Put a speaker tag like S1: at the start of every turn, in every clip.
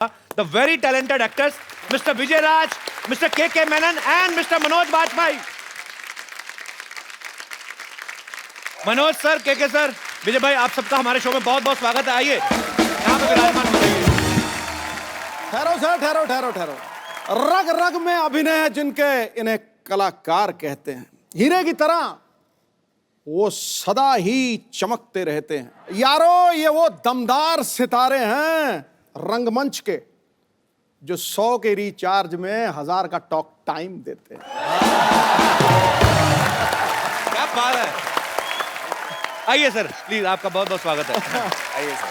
S1: The very talented actors, Mr. Vijay Raj, Mr. K.K. Menon, and Mr. Manoj Bajpayee. Manoj sir, के sir, विजय भाई, आप सबका हमारे show में बहुत बहुत स्वागत है। आइए यहाँ पे विराजमान हो जाइए।
S2: ठहरो सर, ठहरो ठहरो ठहरो। रग रग में अभिनय है जिनके, इन्हें कलाकार कहते हैं। हीरे की तरह वो सदा ही चमकते रहते हैं। यारो, ये वो दमदार सितारे हैं रंगमंच के, जो 100 के रिचार्ज में 1000 का टॉक टाइम देते हैं।
S1: क्या बात है। आइए सर, प्लीज, आपका बहुत बहुत स्वागत है। आइए सर।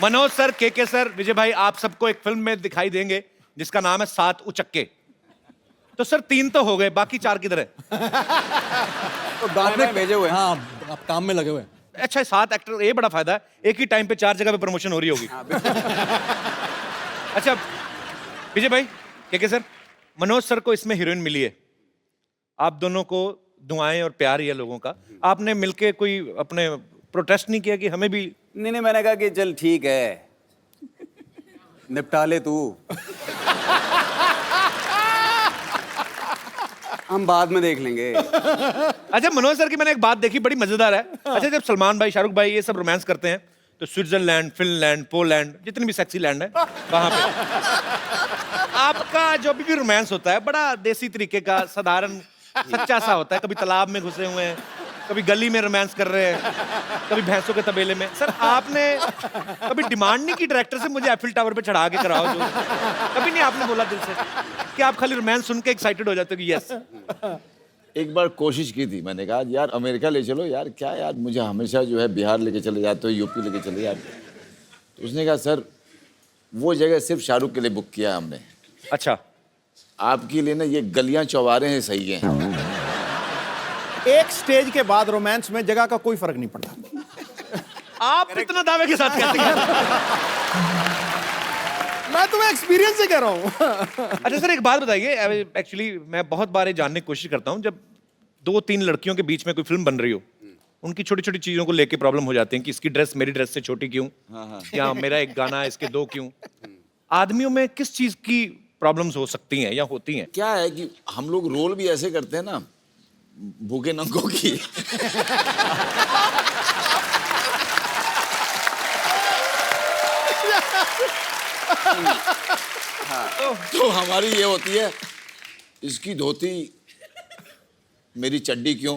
S1: मनोज सर, के सर, विजय भाई, आप सबको एक फिल्म में दिखाई देंगे जिसका नाम है 7 उचक्के। तो सर 3 तो हो गए, बाकी 4 किधर है?
S3: तो बाद में भेजे हुए। हाँ, आप काम में लगे हुए।
S1: अच्छा, 7 एक्टर, ये बड़ा फायदा है, एक ही टाइम पे 4 जगह पे प्रमोशन हो रही होगी। अच्छा विजय भाई, के सर, मनोज सर को इसमें हीरोइन मिली है, आप दोनों को दुआएं और प्यार ही है लोगों का। आपने मिलके कोई अपने प्रोटेस्ट नहीं किया कि हमें भी?
S4: नहीं, मैंने कहा कि चल ठीक है, निपटा ले तू, हम बाद में देख लेंगे।
S1: अच्छा मनोज सर की मैंने एक बात देखी, बड़ी मजेदार है। अच्छा, जब सलमान भाई, शाहरुख भाई ये सब रोमांस करते हैं तो स्विट्जरलैंड, फिनलैंड, पोलैंड, जितनी भी सेक्सी लैंड है वहां पे आपका जो भी रोमांस होता है बड़ा देसी तरीके का, साधारण सच्चा सा होता है। कभी तालाब में घुसे हुए हैं, कभी गली में रोमांस कर रहे हैं, कभी भैंसों के तबेले में। सर आपने कभी डिमांड नहीं की डायरेक्टर से मुझे एफिल टावर पे चढ़ा के कराओ? जो कभी नहीं आपने बोला दिल से कि आप खाली रोमांस सुन के एक्साइटेड हो जाते हो कि यस?
S5: एक बार कोशिश की थी, मैंने कहा यार अमेरिका ले चलो यार, क्या यार मुझे हमेशा जो है बिहार लेके चले जाते हो, यूपी लेके चले जाते हो। तो उसने कहा सर वो जगह सिर्फ शाहरुख के लिए बुक किया हमने।
S1: अच्छा,
S5: आपके लिए ना ये गलियां चौबारे हैं, सही हैं।
S2: एक स्टेज के बाद रोमांस में जगह का कोई फर्क नहीं पड़ता।
S1: आप इतना दावे के साथ कहते हैं?
S2: मैं तुम्हें एक्सपीरियंस से कह रहा हूँ।
S1: अच्छा सर, एक बात बताइए, एक्चुअली मैं बहुत बार ये जानने की कोशिश करता हूँ, जब 2-3 लड़कियों के बीच में कोई फिल्म बन रही हो, उनकी छोटी छोटी चीजों को लेके प्रॉब्लम हो जाती है कि इसकी ड्रेस मेरी ड्रेस से छोटी क्यों, या मेरा एक गाना इसके 2 क्यों। आदमियों में किस चीज की प्रॉब्लम्स हो सकती हैं या होती हैं?
S5: क्या है कि हम लोग रोल भी ऐसे करते हैं ना, भूखे नंगों की। तो हमारी ये होती है, इसकी धोती मेरी चड्डी क्यों।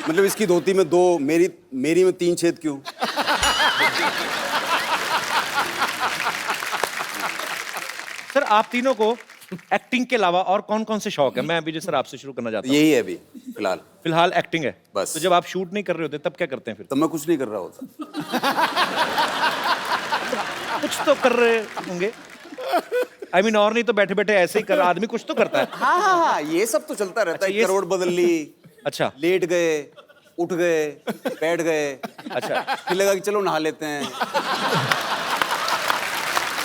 S4: मतलब इसकी धोती में 2, मेरी में 3 छेद क्यों?
S1: सर आप तीनों को एक्टिंग के अलावा और कौन कौन से शौक है? मैं विजय सर आपसे शुरू करना चाहता हूँ।
S4: यही है अभी
S1: फिलहाल एक्टिंग है
S4: बस।
S1: तो जब आप शूट नहीं कर रहे होते तब क्या करते हैं फिर?
S4: तब मैं कुछ नहीं कर रहा होता।
S1: कुछ तो कर रहे होंगे। I mean, और नहीं तो बैठे बैठे ऐसे ही कर, आदमी कुछ तो करता है।
S4: हाँ, ये सब तो चलता रहता है। करोड़ बदल ली,
S1: अच्छा,
S4: लेट गए, उठ गए, बैठ गए,
S1: अच्छा,
S4: फिर लगा कि चलो नहा लेते हैं,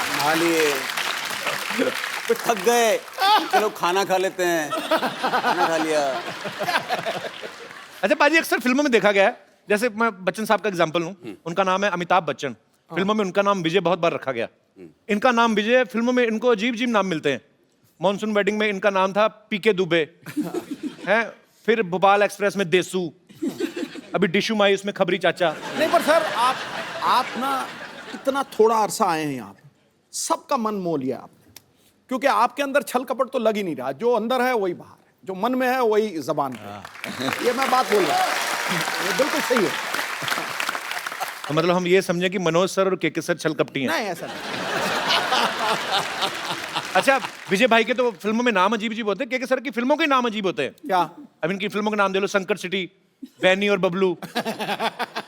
S4: नहा लिए, फिर थक गए, चलो खाना खा लेते हैं, खाना खा लिया।
S1: अच्छा पाजी, अक्सर फिल्मों में देखा गया है, जैसे मैं बच्चन साहब का एग्जांपल लूं, उनका नाम है अमिताभ बच्चन, फिल्मों में उनका नाम विजय बहुत बार रखा गया। इनका नाम विजय, फिल्मों में इनको अजीब अजीब नाम मिलते हैं। मॉनसून वेडिंग में इनका नाम था पीके दुबे है, फिर भोपाल एक्सप्रेस में देसू, अभी डिशू माई उसमें खबरी चाचा।
S2: नहीं पर सर आप ना इतना थोड़ा अरसा आए हैं यहाँ पे, सबका मन मोह लिया आपने, क्योंकि आपके अंदर छल कपट तो लग ही नहीं रहा। जो अंदर है वही बाहर है, जो मन में है वही जबान पे। ये मैं बात बोल रहा हूँ, ये बिल्कुल सही है।
S1: तो मतलब हम ये समझे कि मनोज सर और के सर छल कपटी हैं?
S2: नहीं ऐसा नहीं।
S1: अच्छा, विजय भाई के तो फिल्मों में नाम अजीब अजीब होते हैं, के सर की फिल्मों के नाम अजीब होते हैं।
S2: क्या?
S1: अब इनकी फिल्मों के नाम दे लो, संकट सिटी, बैनी और बबलू,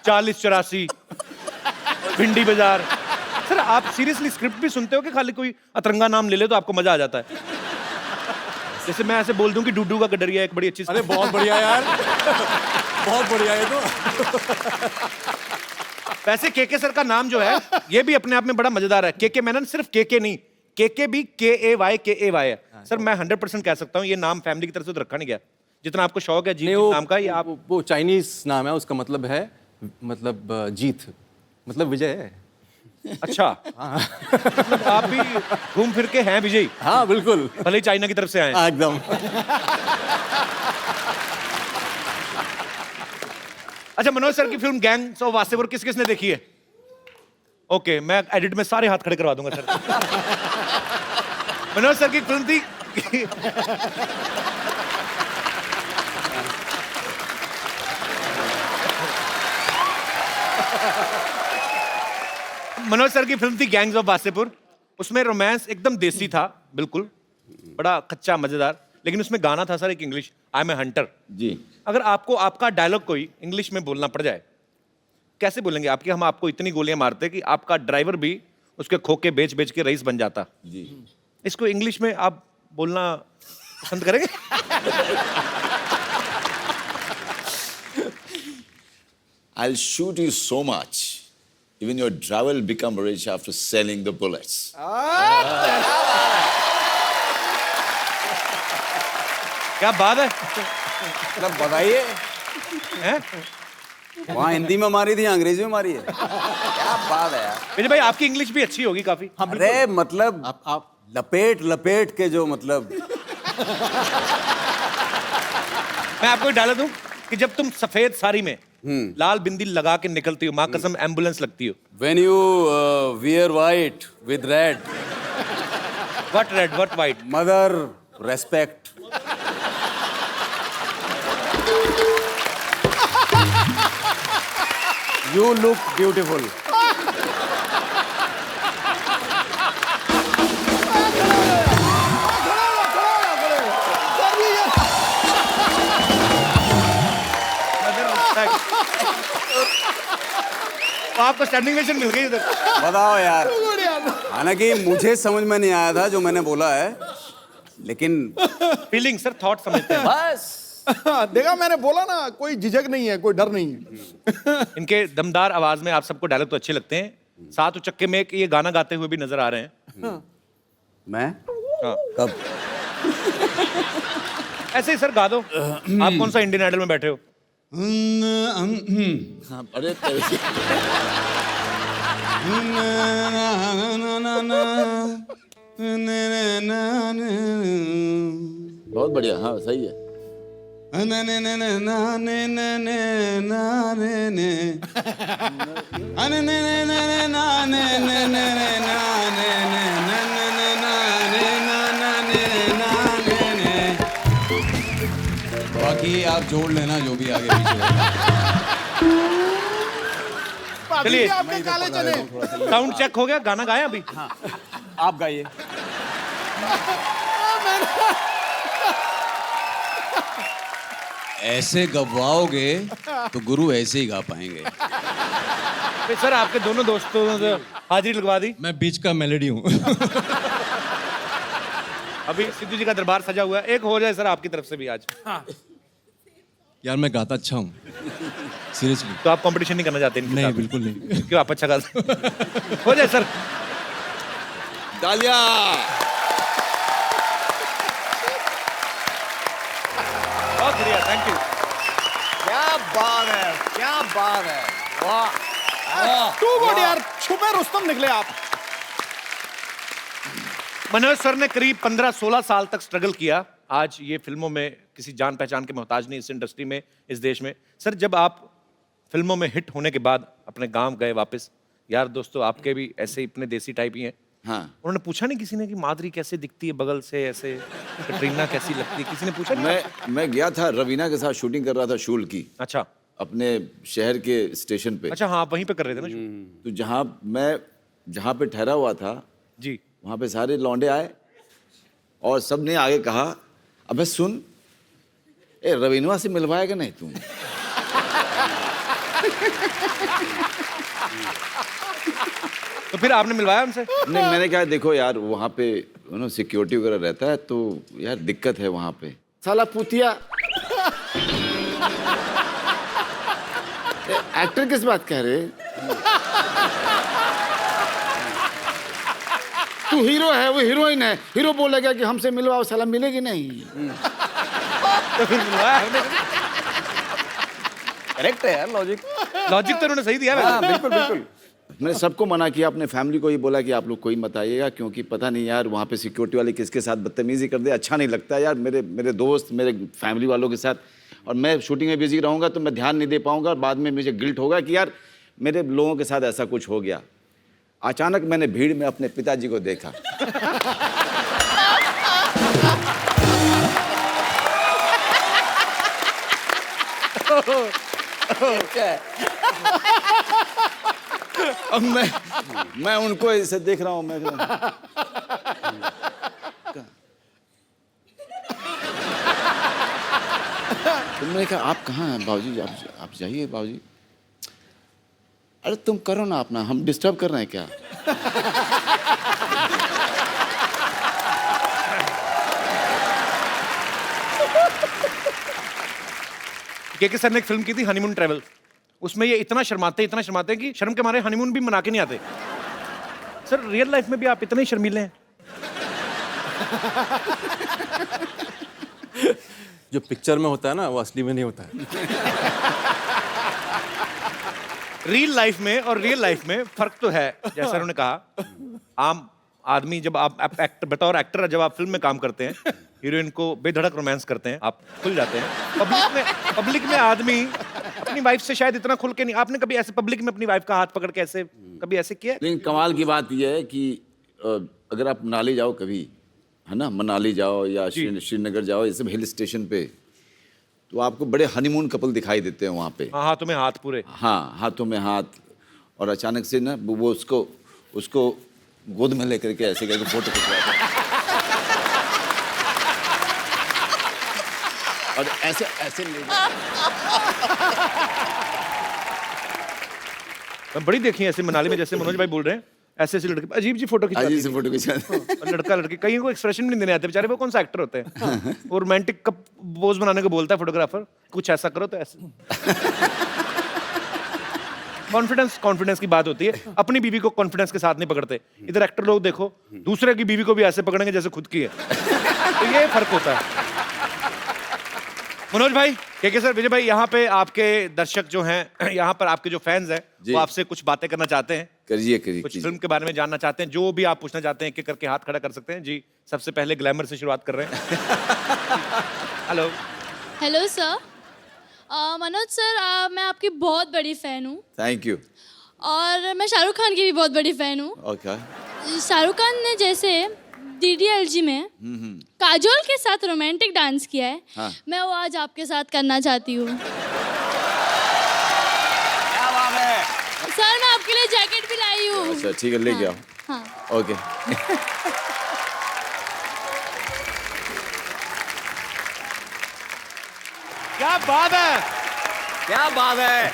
S1: 40-84, भिंडी बाजार। सर आप सीरियसली स्क्रिप्ट भी सुनते हो कि खाली कोई अतरंगा नाम ले ले तो आपको मजा आ जाता है? जैसे मैं ऐसे बोल दूं कि डूडू का गडरिया एक बड़ी अच्छी।
S3: अरे बहुत बढ़िया यार, बहुत बढ़िया है। तो
S1: वैसे के सर का नाम जो है ये भी अपने आप में बड़ा मजेदार है। के मेनन सिर्फ के नहीं, के भी KAY है। सर मैं 100% कह सकता हूँ ये नाम फैमिली की तरफ से तो रखा नहीं गया। जितना आपको शौक है जीत
S3: नहीं,
S1: जीत नाम का, या आप
S3: वो चाइनीज नाम है, उसका मतलब है मतलब जीत, मतलब विजय है।
S1: अच्छा मतलब आप भी घूम फिर के हैं विजयी,
S3: हाँ बिल्कुल,
S1: भले ही चाइना की तरफ से आए हैं।
S3: हाँ, एकदम।
S1: अच्छा, मनोज सर की फिल्म गैंग्स ऑफ वासेपुर किस किसने देखी है? ओके, मैं एडिट में सारे हाथ खड़े करवा दूंगा सर। मनोज सर की फिल्म थी मनोज सर की फिल्म थी गैंग्स ऑफ वासेपुर। उसमें रोमांस एकदम देसी था, बिल्कुल बड़ा कच्चा मजेदार, लेकिन उसमें गाना था सर एक English, I am a hunter.
S5: जी।
S1: अगर आपको आपका डायलॉग कोई इंग्लिश में बोलना पड़ जाए, कैसे बोलेंगे आपकी? हम आपको इतनी गोलियां मारते कि आपका ड्राइवर भी उसके खोखे बेच बेच के रईस बन जाता।
S5: जी।
S1: इसको इंग्लिश में आप बोलना पसंद करेंगे?
S5: I'll shoot you so much, even your driver will become rich after selling the bullets.
S1: क्या बात है,
S4: मतलब बताइए,
S1: हैं?
S4: वहाँ हिंदी में मारी थी या अंग्रेजी में मारी है? क्या बात है यार।
S1: विजय भाई आपकी इंग्लिश भी अच्छी होगी काफी।
S4: अरे मतलब आप लपेट लपेट के जो मतलब
S1: मैं आपको एक डायलॉग दूं कि जब तुम सफेद साड़ी में लाल बिंदी लगा के निकलती हो, माँ कसम एम्बुलेंस लगती हो।
S4: when you wear white with red,
S1: what red what white?
S4: mother respect. You look beautiful.
S1: आपको स्टैंडिंग ओवेशन मिल गई उधर।
S4: बताओ यार, हालांकि मुझे समझ में नहीं आया था जो मैंने बोला है, लेकिन
S1: फीलिंग सर, थॉट समझते हैं।
S4: बस
S2: देखा, मैंने बोला ना, कोई झिझक नहीं है, कोई डर नहीं है।
S1: इनके दमदार आवाज में आप सबको डायलॉग तो अच्छे लगते हैं, साथ चक्के में एक ये गाना गाते हुए भी नजर आ रहे हैं।
S4: मैं
S1: हाँ।
S4: कब
S1: ऐसे ही सर गा दो। आप कौन सा इंडियन आइडल में बैठे हो?
S5: हाँ, अरे तेरे- बहुत बढ़िया, हाँ सही है।
S3: बाकी आप जोड़ लेना जो भी आगे पीछे होगा।
S1: चलिए,
S2: आपके काले चने।
S1: साउंड चेक हो गया, गाना गाया अभी?
S4: आप गाइए।
S3: ऐसे गवाओगे तो गुरु ऐसे ही गा पाएंगे।
S1: फिर सर आपके दोनों दोस्तों ने हाजिरी लगवा दी।
S3: मैं बीच का मेलेडी हूँ।
S1: अभी सिद्धू जी का दरबार सजा हुआ है, एक हो जाए सर आपकी तरफ से भी आज।
S3: यार मैं गाता अच्छा हूँ, सीरियसली।
S1: तो आप कंपटीशन नहीं करना चाहते इनके
S3: नहीं
S1: साथ?
S3: बिल्कुल नहीं।
S1: क्यों, आप अच्छा गाते हो जाए सर।
S5: तालियां।
S1: बहुत बढ़िया, थैंक यू।
S4: क्या बात है, क्या बात है, वाह।
S2: टू गुड यार, छुपे रुस्तम निकले आप।
S1: मनोज सर ने करीब 15-16 साल तक स्ट्रगल किया। आज ये फिल्मों में किसी जान पहचान के मोहताज नहीं, इस इंडस्ट्री में, इस देश में। सर जब आप फिल्मों में हिट होने के बाद अपने गांव गए वापस, यार दोस्तों आपके भी ऐसे ही इतने देसी टाइप ही हैं,
S5: हाँ,
S1: उन्होंने पूछा नहीं किसी ने कि माधुरी कैसे दिखती है बगल से, ऐसे कटरीना कैसी लगती है? किसी ने पूछा नहीं?
S5: मैं गया था, रवीना के साथ शूटिंग कर रहा था शूल की,
S1: अच्छा
S5: अपने शहर के स्टेशन पे।
S1: अच्छा, हाँ वहीं पे कर रहे थे ना shoot?
S5: तो जहाँ पे ठहरा हुआ था,
S1: जी।
S5: वहाँ पे सारे लौंडे आए और सब ने आगे कहा, अबे सुन, ए रवीनवा से मिलवाएगा नहीं तुम?
S1: तो फिर आपने मिलवाया उनसे?
S5: नहीं, मैंने कहा देखो यार, वहाँ पे सिक्योरिटी वगैरह रहता है, तो यार दिक्कत है वहाँ पे। साला पुतिया, एक्टर किस बात कह रहे? तू हीरो है, वो हीरोइन है, हीरो बोलेगा कि हमसे मिलवाओ, साला मिलेगी नहीं।
S1: तो फिर बुलवाया हमने।
S4: करेक्ट है यार लॉजिक।
S1: लॉजिक तो उन्होंने सही दिया
S4: हाँ
S1: वैसे।
S4: बिल्कुल बिल्कुल।
S5: मैंने सबको मना किया, अपने फैमिली को ही बोला कि आप लोग कोई मत आइएगा, क्योंकि पता नहीं यार वहाँ पे सिक्योरिटी वाले किसके साथ बदतमीजी कर दे, अच्छा नहीं लगता यार। मेरे दोस्त, मेरे फैमिली वालों के साथ, और मैं शूटिंग में बिजी रहूँगा तो मैं ध्यान नहीं दे पाऊँगा, और बाद में मुझे गिल्ट होगा कि यार मेरे लोगों के साथ ऐसा कुछ हो गया। अचानक मैंने भीड़ में अपने पिताजी को देखा। अब मैं उनको ऐसे देख रहा हूँ, मैं तो मैंने कहा आप कहाँ हैं बाबूजी, आप जाइए बाबूजी। अरे तुम करो ना अपना, हम डिस्टर्ब कर रहे हैं क्या?
S1: के सर ने एक फिल्म की थी हनीमून ट्रैवल, उसमें ये इतना शर्माते हैं कि शर्म के मारे हनीमून भी मना के नहीं आते। सर रियल लाइफ में भी आप इतने ही शर्मीले हैं?
S3: जो पिक्चर में होता है ना वो असली में नहीं होता है।
S1: रियल लाइफ में और रियल लाइफ में फर्क तो है। जैसा उन्होंने कहा, आम आदमी जब आप एक्टर, बतौर एक्टर जब आप फिल्म में काम करते हैं, हीरोइन को बेधड़क रोमांस करते हैं, आप खुल जाते हैं। पब्लिक में आदमी अपनी वाइफ से शायद इतना खुल के नहीं। आपने कभी ऐसे पब्लिक में अपनी वाइफ का हाथ पकड़ के ऐसे कभी ऐसे किया?
S5: लेकिन कमाल की बात यह है कि अगर आप मनाली जाओ कभी, है ना, मनाली जाओ या श्रीनगर जाओ, ये सब हिल स्टेशन पे, तो आपको बड़े हनीमून कपल दिखाई देते हैं वहाँ पे।
S1: हाँ, हाथों में हाथ पूरे।
S5: हाँ, हाथों में हाथ, और अचानक से ना वो उसको गोद में लेकर के ऐसे करके फोटो खिंचवाते हैं। और ऐसे ले
S1: बड़ी देखी है ऐसे मनाली में, जैसे मनोज भाई बोल रहे हैं, ऐसे ऐसे लड़के अजीब जी फोटो खिंचाते
S5: अजीब से
S1: हैं।
S5: फोटो खिंचाते हैं।
S1: और लड़का लड़की कहीं को एक्सप्रेशन नहीं देने आते बेचारे, वो कौन सा एक्टर होते हैं? वो रोमांटिक का पोज बनाने को बोलता है फोटोग्राफर, कुछ ऐसा करो तो ऐसे। कॉन्फिडेंस की बात होती है। अपनी बीवी को कॉन्फिडेंस के साथ नहीं पकड़ते। इधर एक्टर लोग देखो, दूसरे की बीवी को भी ऐसे पकड़ेंगे जैसे खुद की है। तो ये फर्क होता है। मनोज भाई, के सर, विजय भाई, यहाँ पे आपके दर्शक जो हैं, यहाँ पर आपके जो फैंस हैं, वो आपसे कुछ बातें करना चाहते हैं।
S5: करिए
S1: कुछ फिल्म के बारे में जानना चाहते हैं, जो भी आप पूछना चाहते हैं, एक करके हाथ खड़ा कर सकते हैं। जी, सबसे पहले ग्लैमर से शुरुआत कर रहे हैं। Hello.
S6: Hello sir. Manoj sir, मैं आपकी बहुत बड़ी फ़ैन हूँ,
S5: थैंक यू।
S6: और मैं शाहरुख खान की भी बहुत बड़ी फ़ैन हूँ।
S5: ओके।
S6: शाहरुख खान ने जैसे DDLG में काजोल के साथ रोमांटिक डांस किया है,
S5: हाँ।
S6: मैं वो आज आपके साथ करना चाहती हूँ।
S4: क्या बात है।
S6: सर, मैं आपके लिए जैकेट भी लाई हूँ।
S5: अच्छा ठीक है, लेके आओ।
S6: हाँ।
S5: ओके।
S1: क्या बात है,
S4: क्या बात है।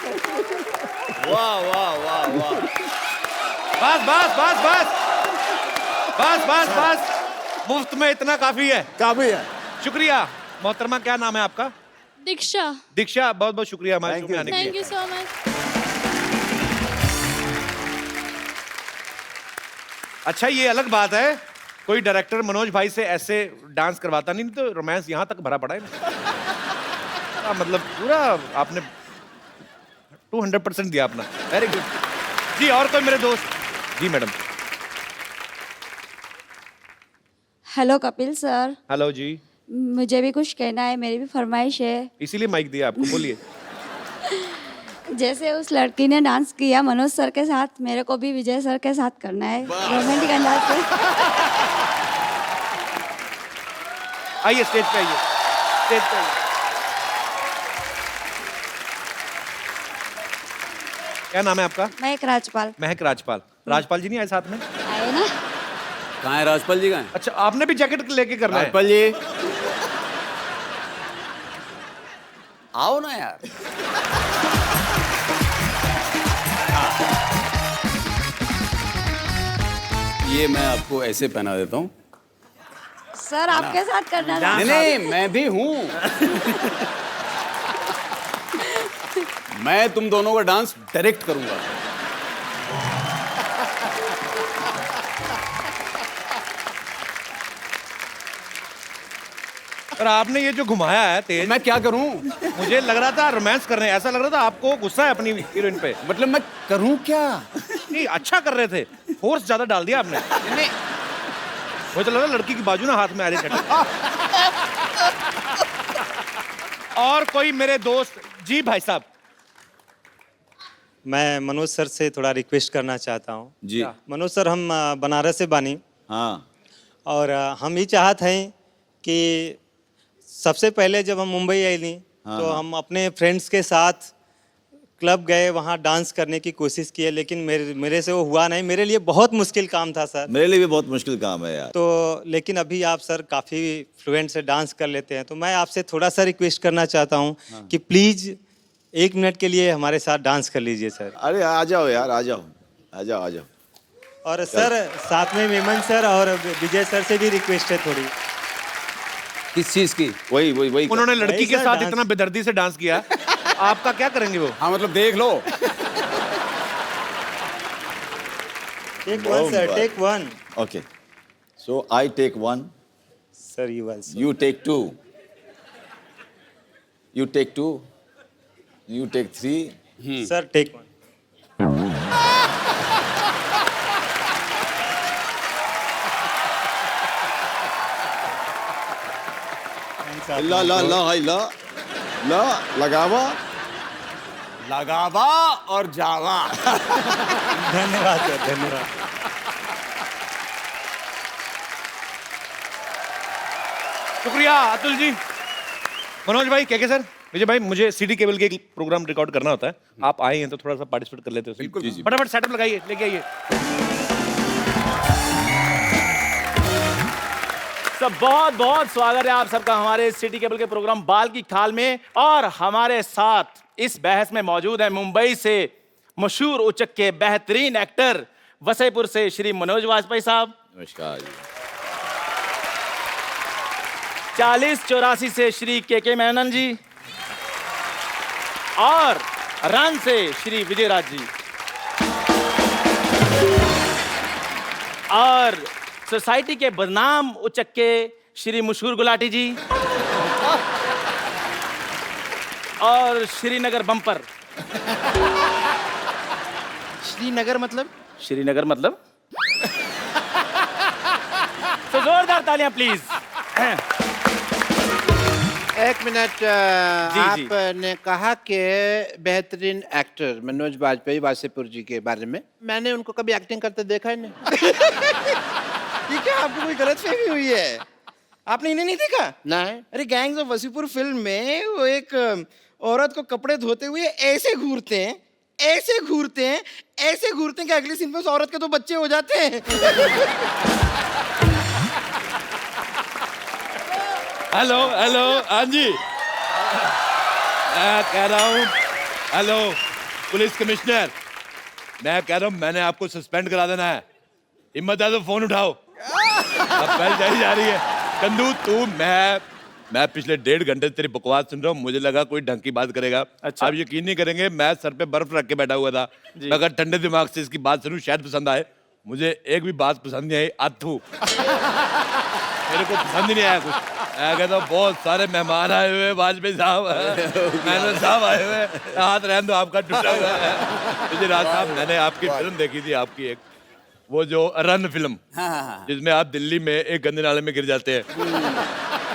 S4: वाह वाह वाह वाह।
S1: बस बस बस बस बस बस बस, मुफ्त में इतना काफी है।
S5: काफी है।
S1: शुक्रिया मोहतरमा। क्या नाम है आपका?
S6: दीक्षा।
S1: दीक्षा, बहुत बहुत शुक्रिया हमारे शो में आने के
S6: थैंक
S1: लिए।
S6: You so much.
S1: अच्छा, ये अलग बात है, कोई डायरेक्टर मनोज भाई से ऐसे डांस करवाता नहीं, तो रोमांस यहाँ तक भरा पड़ा है। मतलब पूरा आपने 200% दिया अपना। वेरी गुड जी। और कोई मेरे दोस्त? जी madam.
S7: Hello Kapil sir,
S1: hello जी।
S7: मुझे भी कुछ कहना है, मेरी भी फरमाइश है।
S1: इसीलिए माइक दिया आपको, बोलिए।
S7: जैसे उस लड़की ने डांस किया मनोज सर के साथ, मेरे को भी विजय सर के साथ करना है रोमांटिक अंदाज से।
S1: आइए स्टेज पे, आइए स्टेज पे आइए। क्या नाम है आपका?
S7: महक राजपाल।
S1: महक राजपाल। राजपाल जी नहीं आए साथ में?
S7: आए ना?
S4: कहाँ है राजपाल जी? कहाँ है
S1: अच्छा, आपने भी जैकेट लेके करना है?
S4: राजपाल जी? आओ ना यार। ये मैं आपको ऐसे पहना देता हूँ।
S7: सर आपके साथ करना था।
S4: नहीं नहीं, मैं भी हूँ। मैं तुम दोनों का डांस डायरेक्ट करूंगा।
S1: और आपने ये जो घुमाया है तेज,
S3: मैं क्या करूं?
S1: मुझे लग रहा था रोमांस कर रहे हैं, ऐसा लग रहा था आपको गुस्सा है अपनी हीरोइन पे।
S3: मतलब मैं करूं क्या?
S1: नहीं, अच्छा कर रहे थे, फोर्स ज्यादा डाल दिया आपने।
S3: नहीं,
S1: मुझे तो लगा लड़की की बाजू ना हाथ में आ रही है। और कोई मेरे दोस्त? जी भाई साहब।
S8: मैं मनोज सर से थोड़ा रिक्वेस्ट करना चाहता हूँ।
S5: जी।
S8: मनोज सर, हम बनारस से बानी
S5: हाँ
S8: और हम ये चाहते हैं कि सबसे पहले जब हम मुंबई आई थी तो हम अपने फ्रेंड्स के साथ क्लब गए, वहाँ डांस करने की कोशिश किए, लेकिन मेरे से वो हुआ नहीं। मेरे लिए बहुत मुश्किल काम था सर।
S5: मेरे लिए भी बहुत मुश्किल काम है यार।
S8: तो लेकिन अभी आप सर काफ़ी फ्लुएंट से डांस कर लेते हैं, तो मैं आपसे थोड़ा सा रिक्वेस्ट करना चाहता हूँ कि प्लीज़ 1 मिनट के लिए हमारे साथ डांस कर लीजिए सर।
S5: अरे आ जाओ यार, आ जाओ आ जाओ आ जाओ।
S8: और सर साथ में मेमन सर और विजय सर से भी रिक्वेस्ट है थोड़ी।
S3: किस चीज की?
S5: वही वही वही
S1: उन्होंने लड़की
S8: नहीं
S1: के
S8: सर,
S1: साथ
S8: डांस।
S1: इतना बेदर्दी से डांस किया, आपका क्या करेंगे वो?
S3: हाँ मतलब देख लो।
S8: Take one sir, take one.
S5: Okay, so I take 1,
S8: sir you also.
S5: you take 2, you take 2, you take 3।
S8: Sir take one.
S5: ला ला ला हाय ला ला लगावा।
S3: लगावा और जावा।
S8: धन्यवाद सर, धन्यवाद।
S1: शुक्रिया अतुल जी। मनोज भाई, क्या सर, विजय भाई, मुझे सीडी केबल के एक प्रोग्राम रिकॉर्ड करना होता है, आप आए हैं तो थोड़ा सा पार्टिसिपेट कर लेते हो। बिल्कुल, फटाफट सेटअप लगाइए, लेके आइए।
S9: सब बहुत बहुत स्वागत है आप सबका हमारे सिटी केबल के प्रोग्राम बाल की खाल में। और हमारे साथ इस बहस में मौजूद है मुंबई से मशहूर उचक के बेहतरीन एक्टर, वसईपुर से श्री मनोज वाजपेयी साहब,
S5: नमस्कार जी।
S9: 4084 से श्री के मेनन जी, और रन से श्री विजयराज जी, और सोसाइटी के बदनाम उचक के श्री मशहूर गुलाटी जी, और श्रीनगर बम्पर।
S4: श्रीनगर मतलब?
S9: श्रीनगर मतलब तो जोरदार तालियां प्लीज।
S10: 1 मिनट,
S9: जी।
S10: आपने कहा कि बेहतरीन एक्टर मनोज वाजपेयी वासेपुर जी के बारे में, मैंने उनको कभी एक्टिंग करते देखा ही नहीं।
S4: ये क्या आपको कोई गलतफहमी हुई है? आपने इन्हें नहीं देखा?
S10: नहीं।
S4: अरे गैंग्स ऑफ वसीपुर फिल्म में वो एक औरत को कपड़े धोते हुए ऐसे घूरते हैं, ऐसे घूरते हैं, ऐसे घूरते हैं कि अगली सीन में उस औरत के 2 बच्चे हो जाते हैं।
S1: हेलो हेलो, हाँ जी, मैं कह रहा हूँ, हेलो पुलिस कमिश्नर, मैं कह रहा हूँ मैंने आपको सस्पेंड करा देना है। हिम्मत है तो फोन उठाओ। अब पहले जाई जा रही है। कंदू तू, मैं पिछले 1.5 घंटे से तेरी बकवास सुन रहा हूँ, मुझे लगा कोई ढंग की बात करेगा।
S9: अच्छा।
S1: आप यकीन नहीं करेंगे, मैं सर पे बर्फ रख के बैठा हुआ था, मैं अगर ठंडे दिमाग से इसकी बात सुनूं शायद पसंद आए। मुझे एक भी बात पसंद नहीं आई। अथू मेरे को पसंद ही नहीं आया कुछ। मैं कहता हूँ बहुत सारे मेहमान आए हुए, वाजपेयी साहब, मेनन साहब आए हुए, हाथ रहने दो, आपका टूटा हुआ है। विजयराज साहब, मैंने आपकी फिल्म देखी थी, आपकी एक वो जो रन फिल्म, जिसमें आप दिल्ली में एक गंदे नाले में गिर जाते हैं,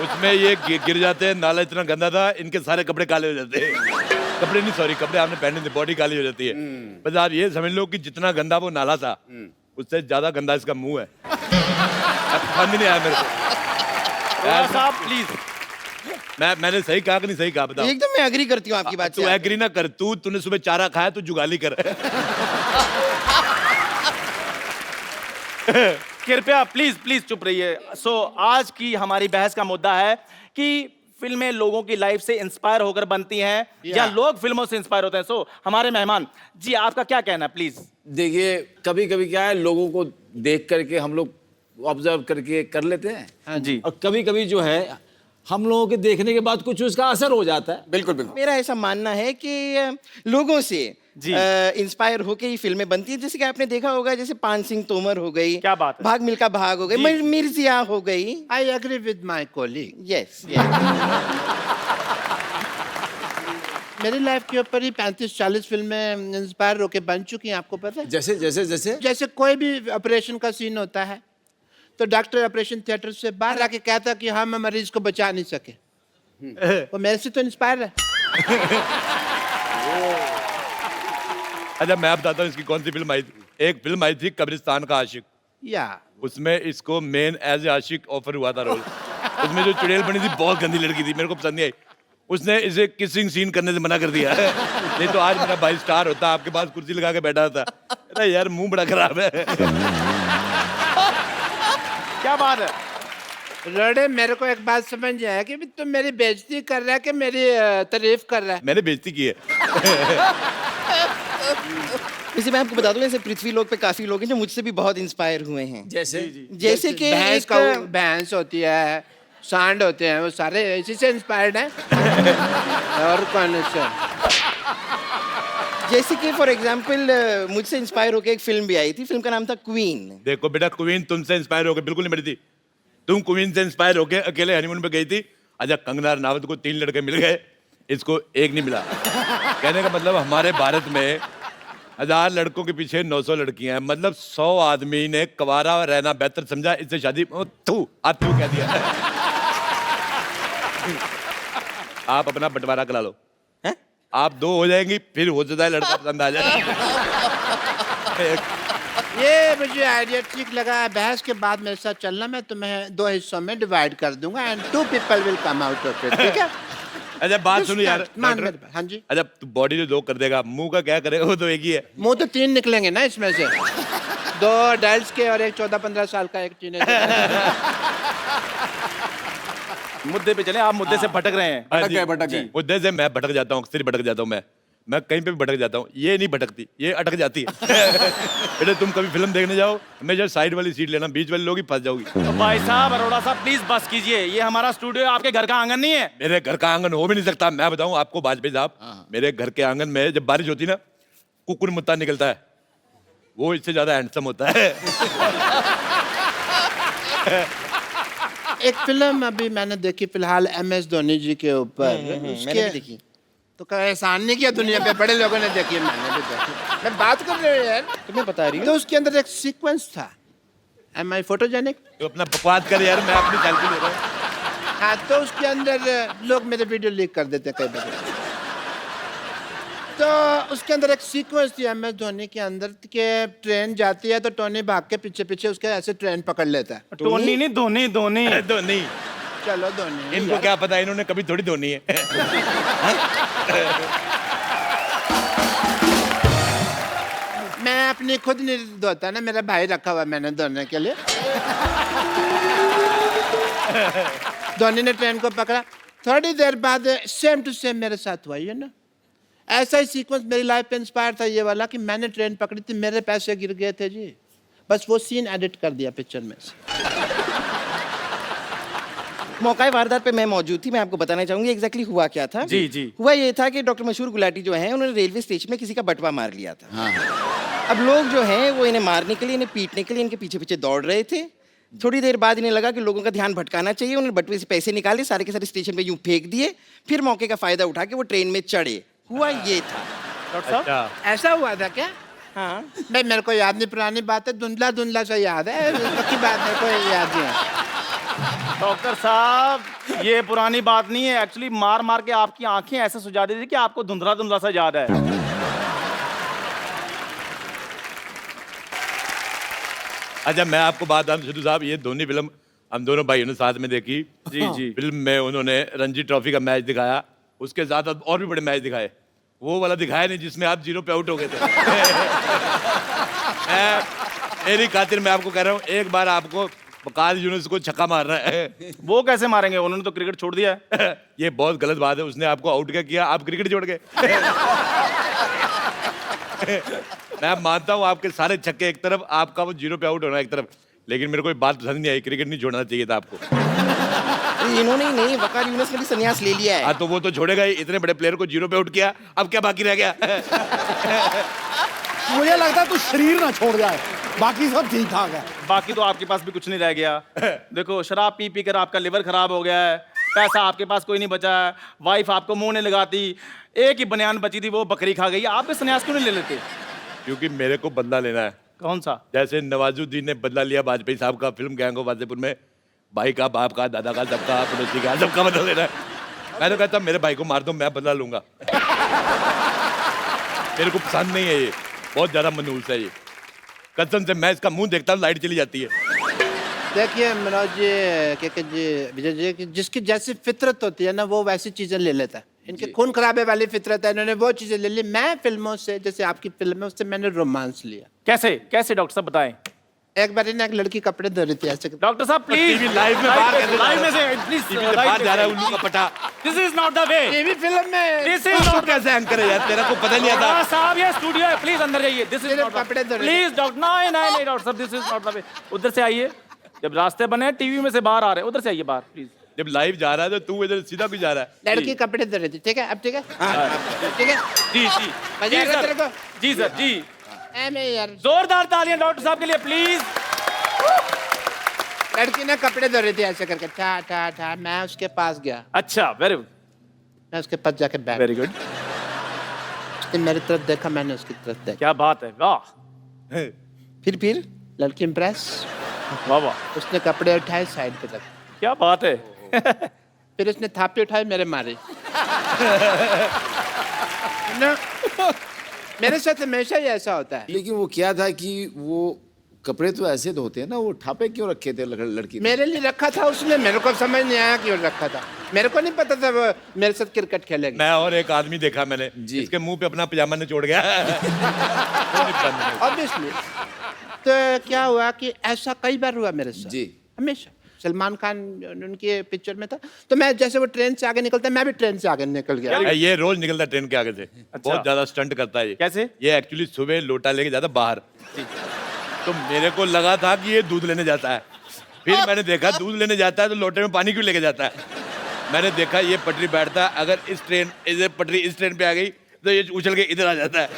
S1: उसमें ये गिर जाते हैं, नाला इतना गंदा था, इनके सारे कपड़े काले हो जाते हैं। कपड़े नहीं, सॉरी, कपड़े आपने पहने थे, बॉडी काली हो जाती है। बस आप ये समझ लो कि जितना गंदा वो नाला था, उससे ज्यादा गंदा इसका मुंह है। पसंद नहीं आया मेरे को।
S9: साहब प्लीज,
S1: मैंने सही कहा कि नहीं सही कहा, बताओ।
S4: एकदम मैं एग्री करती हूँ आपकी बात
S1: तू
S4: से।
S1: एग्री ना कर, तूने सुबह चारा खाया, तू जुगाली कर।
S9: कृपया प्लीज प्लीज चुप रहिए। सो आज की हमारी बहस का मुद्दा है कि फिल्में लोगों की लाइफ से इंस्पायर होकर बनती हैं या लोग फिल्मों से इंस्पायर होते हैं। सो हमारे मेहमान जी, आपका क्या कहना है प्लीज?
S5: देखिए, कभी कभी क्या है, लोगों को देख करके हम लोग ऑब्जर्व करके कर लेते हैं।
S9: हाँ जी।
S5: और कभी कभी जो है हम लोगों के देखने के बाद कुछ उसका असर हो जाता है।
S4: बिल्कुल बिल्कुल। मेरा ऐसा मानना है कि लोगों से
S9: जी।
S4: इंस्पायर होके ही फिल्में बनती है। जैसे कि आपने देखा होगा, जैसे पान सिंह तोमर हो गई,
S9: क्या बात है।
S4: भाग मिल्खा भाग हो गई, मिर्जिया हो गई।
S10: I agree with my colleague.
S4: Yes
S10: मेरी लाइफ के ऊपर ही 35-40 फिल्में इंस्पायर होके बन चुकी हैं, आपको पता है?
S5: जैसे जैसे जैसे
S10: जैसे कोई भी ऑपरेशन का सीन होता है तो डॉक्टर ऑपरेशन थिएटर से बाहर आके कहता कि हम मरीज को बचा नहीं सके, वो मेरे से तो इंस्पायर है।
S1: अच्छा मैं बताता हूँ इसकी कौन सी फिल्म आई थी। एक फिल्म आई थी कब्रिस्तान का आशिक,
S10: या
S1: उसमें इसको मेन एज ए आशिक ऑफर हुआ था रोल। उसमें जो चुड़ैल बनी थी बहुत गंदी लड़की थी, मेरे को पसंद नहीं आई। उसने इसे किसिंग सीन करने से मना कर दिया है। नहीं तो आज मेरा भाई स्टार होता, आपके पास कुर्सी लगा के बैठा था। अरे यार मुंह बड़ा खराब है।
S9: क्या बात है।
S10: रोड़े, मेरे को एक बात समझ आया कि भी तुम मेरी बेइज्जती कर रहा है कि मेरी तारीफ कर रहा है?
S1: मैंने बेइज्जती की है।
S4: वैसे मैं आपको बता दूं, ऐसे पृथ्वी लोक पे काफी लोग हैं जो मुझसे भी बहुत इंस्पायर हुए हैं।
S5: जैसे
S4: जैसे कि
S10: भैंस
S4: एक-
S10: का भैंस होती है, सांड होते हैं, वो सारे इसी से इंस्पायर्ड हैं। और कौन से?
S4: जैसे कि फॉर एग्जाम्पल मुझसे इंस्पायर होकर एक फिल्म भी आई थी। फिल्म का नाम था क्वीन।
S1: देखो बेटा, क्वीन तुमसे इंस्पायर होकर बिल्कुल नहीं बनी थी। तुम क्वीन से इंस्पायर होकर अकेले हनीमून पे गई थी। अच्छा, कंगना रनावत को 3 लड़के मिल गए, इसको एक नहीं मिला। कहने का मतलब हमारे भारत में 1000 लड़कों के पीछे 900 लड़कियां हैं। मतलब 100 आदमी ने कवारा रहना बेहतर समझा, इससे शादी तू कह दिया। आप अपना बंटवारा करा लो, आप 2 हो जाएंगी, फिर हो जाता है लड़का पसंद आ जाए।
S10: ये मुझे आइडिया ठीक लगा। बहस के बाद मेरे साथ चलना, मैं तुम्हें 2 हिस्सों में डिवाइड कर दूंगा and 2 people will come out of it, ठीक है?
S1: अच्छा बात सुनो यार
S10: मान
S1: डॉक्टर।
S10: मेरी बात, हाँ जी।
S1: अच्छा तू बॉडी जो 2 कर देगा, मुंह का क्या करेगा? वो तो एक ही है।
S10: मुंह तो 3 निकलेंगे ना इसमें से, 2 अडल्ट के और एक 14-15 साल का, एक टीनेजर।
S9: मुद्दे पे चले, आप मुद्दे से भटक रहे हैं।
S3: भटक गए, भटक गए।
S1: मुद्दे से मैं भटक जाता हूँ, अक्सर ही भटक जाता हूँ मैं कहीं पे भी भटक जाता हूँ। ये नहीं भटकती, ये अटक जाती है। बेटे तुम कभी फिल्म देखने जाओ, हमेशा साइड वाली सीट लेना, बीच वाले लोग ही फंस जाओगी।
S9: तो भाई साहब, अरोड़ा साहब प्लीज बस कीजिए, ये हमारा स्टूडियो, आपके घर का आंगन नहीं है।
S1: मेरे घर का आंगन हो भी नहीं सकता। मैं बताऊं आपको वाजपेयी साहब, मेरे घर के आंगन में जब बारिश होती ना, कुकुर मुत्ता निकलता है, वो इससे ज्यादा हैंडसम होता है।
S10: एक फिल्म अभी मैंने देखी फिलहाल MS धोनी जी के ऊपर।
S4: मैंने भी देखी।
S10: तो क्या एहसान नहीं किया दुनिया पे, बड़े लोगों ने देखी, मैंने भी देखी। मैं बात कर रही हूँ यार,
S4: तुम्हें बता रही हूँ।
S10: तो उसके अंदर एक सीक्वेंस था। Am I photogenic?
S1: तो अपना बकवास कर यार, मैं अपनी सेल्फी ले रहा हूँ।
S10: हाँ, तो उसके अंदर लोग मेरे वीडियो लीक कर देते हैं कई बार। तो उसके अंदर एक सीक्वेंस थी MS धोनी के अंदर के ट्रेन जाती है तो टोनी भाग के पीछे पीछे उसके ऐसे ट्रेन पकड़ लेता है।
S9: टोनी नहीं, धोनी धोनी।
S1: धोनी,
S10: चलो धोनी।
S1: इनको क्या पता, इन्होंने कभी थोड़ी धोनी है।
S10: मैं अपनी खुद नहीं धोता ना, मेरा भाई रखा हुआ है मैंने धोने के लिए। धोनी ने ट्रेन को पकड़ा, थोड़ी देर बाद सेम टू सेम मेरे साथ हुआ, ये ना ऐसा ही सीक्वेंस मेरी लाइफ पे इंस्पायर था ये वाला कि मैंने ट्रेन पकड़ी थी, मेरे पैसे गिर गए थे जी, बस वो सीन एडिट कर दिया पिक्चर में से।
S4: मौका वारदात पे मैं मौजूद थी। मैं आपको बताना चाहूंगी एग्जैक्टली हुआ क्या था।
S9: जी, जी।
S4: हुआ ये था कि डॉक्टर मशहूर गुलाटी जो है, उन्होंने रेलवे स्टेशन में किसी का बटवा मार लिया था। अब लोग जो हैं वो इन्हें मारने के लिए, इन्हें पीटने के लिए इनके पीछे पीछे दौड़ रहे थे। थोड़ी देर बाद इन्हें लगा कि लोगों का ध्यान भटकाना चाहिए। उन्होंने बटवे से पैसे निकाले, सारे के सारे स्टेशन पे यूं फेंक दिए, फिर मौके का फायदा उठा के वो ट्रेन में चढ़े। हुआ ये था।
S9: डॉक्टर साहब,
S1: अच्छा,
S10: ऐसा हुआ था क्या?
S4: हाँ,
S10: नहीं, मेरे को याद नहीं, पुरानी बात है, धुंधला धुंधला सा याद है, बाकी बात मेरे को याद नहीं है।
S9: डॉक्टर साहब, ये पुरानी बात नहीं है। एक्चुअली मार मार के आपकी आंखें ऐसे सुजा दी थी कि आपको धुंधला धुंधला सा याद है।
S1: अच्छा मैं आपको बात बताऊं सिद्धू साहब, ये धोनी फिल्म हम दोनों भाइयों ने साथ में देखी।
S9: जी, जी।
S1: फिल्म में उन्होंने रणजी ट्रॉफी का मैच दिखाया, उसके साथ और भी बड़े मैच दिखाए। वो वाला दिखाया नहीं जिसमें आप 0 पे आउट हो गए थे। मेरी खातिर मैं आपको कह रहा हूँ, एक बार आपको वकास यूनुस को छक्का मारना है।
S9: वो कैसे मारेंगे, उन्होंने तो क्रिकेट छोड़ दिया है।
S1: ये बहुत गलत बात है, उसने आपको आउट क्या किया, आप क्रिकेट छोड़ गए। मैं मानता हूँ आपके सारे छक्के एक तरफ, आपका वो 0 पे आउट होना एक तरफ, लेकिन मेरे को ये बात पसंद नहीं आई, क्रिकेट नहीं छोड़ना चाहिए था आपको।
S4: इन्होंने ही नहीं, वकार यूनुस ने भी संन्यास ले लिया है।
S1: हाँ तो वो तो छोड़ेगा ही, इतने बड़े प्लेयर को 0 पे आउट किया, अब क्या बाकी रह गया?
S2: मुझे लगता है तू शरीर ना छोड़ जाए, बाकी सब ठीक ठाक है।
S9: बाकी तो आपके पास भी कुछ नहीं रह गया। देखो शराब पी पी कर आपका लिवर खराब हो गया है, पैसा आपके पास कोई नहीं बचा है, वाइफ आपको मुंह नहीं लगाती, एक ही बनियान बची थी वो बकरी खा गई। आप भी संन्यास क्यों नहीं ले लेते?
S1: क्योंकि मेरे को बदला लेना है।
S9: कौन सा?
S1: जैसे नवाजुद्दीन ने बदला लिया वाजपेयी साहब का फिल्म गैंग ऑफ वासेपुर में, भाई का, बाप का, दादा का, सबका, पड़ोसी का, सबका बदला लेना है। मैं तो कहता मेरे भाई को मार दो, मैं बदला लूंगा। मेरे को पसंद नहीं है ये, बहुत ज्यादा मनहूस है ये। कसम से मैं इसका मुंह देखता हूँ लाइट चली जाती है।
S10: देखिए मनोज जी, के जी, विजय जी, कि जिसकी जैसी फितरत होती है ना वो वैसी चीजें ले लेता है। इनके खून खराबे वाली फितरत है, इन्होंने वो चीजें ले ली। मैं फिल्मों से, जैसे आपकी फिल्म है उससे मैंने रोमांस लिया।
S9: कैसे कैसे डॉक्टर साहब बताएं।
S10: एक बार ना एक लड़की कपड़े धो रही थी ऐसे।
S9: डॉक्टर साहब प्लीज
S1: लाइव में बाहर कैसे
S9: लाइव में से प्लीज
S1: बाहर जा रहा है उल्लू का पटा।
S9: This is not the way.
S10: TV film में
S9: दिस इज नॉट
S1: कैसे एंकर है यार, तेरा को पता नहीं आता।
S9: साहब ये स्टूडियो है, प्लीज अंदर जाइए। दिस इज
S10: मेरे
S9: नॉट
S10: कपड़े धो रहे
S9: प्लीज डॉक्टर नहीं नहीं नहीं डॉक्टर साहब, this is not the way. उधर से आइए, जब रास्ते बने टीवी में से बाहर आ रहे हैं, उधर से आइए बाहर प्लीज।
S1: जब लाइव जा रहा है तो तू इधर सीधा क्यों जा रहा है?
S10: लड़की कपड़े धो रही थी, ठीक है? अब ठीक है? ठीक है?
S9: जी जी
S10: मजा
S9: जी
S10: आ रहा है तेरे
S9: सर,
S10: को?
S9: जी सर जी।
S10: मैं यार
S9: जोरदार तालियां डॉक्टर साहब के लिए प्लीज।
S10: लड़की ना कपड़े धो रही थी ऐसे करके, ठा ठा ठा। मैं उसके पास गया,
S9: अच्छा वेरी गुड
S10: मैं उसके पास जाके बैठ।
S9: वेरी गुड,
S10: उसने मेरी तरफ देखा, मैंने उसकी तरफ देखा।
S9: क्या बात है, वाह
S10: फिर लड़की इम्प्रेस,
S9: वाह वाह,
S10: उसने कपड़े उठाए साइड पे रख,
S9: क्या बात है।
S10: फिर उसने थापी उठाई मेरे मारे ना। मेरे साथ हमेशा ही ऐसा होता है।
S5: लेकिन वो क्या था कि वो कपड़े तो ऐसे धोते हैं ना, वो ठापे क्यों रखे थे लड़की ने?
S10: मेरे लिए रखा था उसने, मेरे को समझ नहीं आया क्यों रखा था। मेरे को नहीं पता था वो मेरे साथ क्रिकेट खेलेगी।
S1: मैं और एक आदमी देखा मैंने
S5: जी।
S1: इसके मुंह पे अपना पजामा निचोड़ गया।
S10: ऑब्वियसली। तो क्या हुआ कि ऐसा कई बार हुआ मेरे साथ
S5: जी।
S10: हमेशा। सलमान खान उनके पिक्चर में था, तो मैं जैसे वो ट्रेन से आगे निकलता, मैं भी ट्रेन से आगे निकल गया।
S1: ये रोज निकलता है ट्रेन के आगे से, बहुत ज्यादा स्टंट करता है ये।
S9: कैसे?
S1: ये एक्चुअली सुबह लोटा लेके जाता बाहर, तो मेरे को लगा था कि ये दूध लेने जाता है। फिर मैंने देखा दूध लेने जाता है तो लोटे में पानी क्यों लेके जाता है। मैंने देखा ये पटरी बैठता है, अगर इधर पटरी इस ट्रेन पे आ गई तो ये उछल के इधर आ जाता है,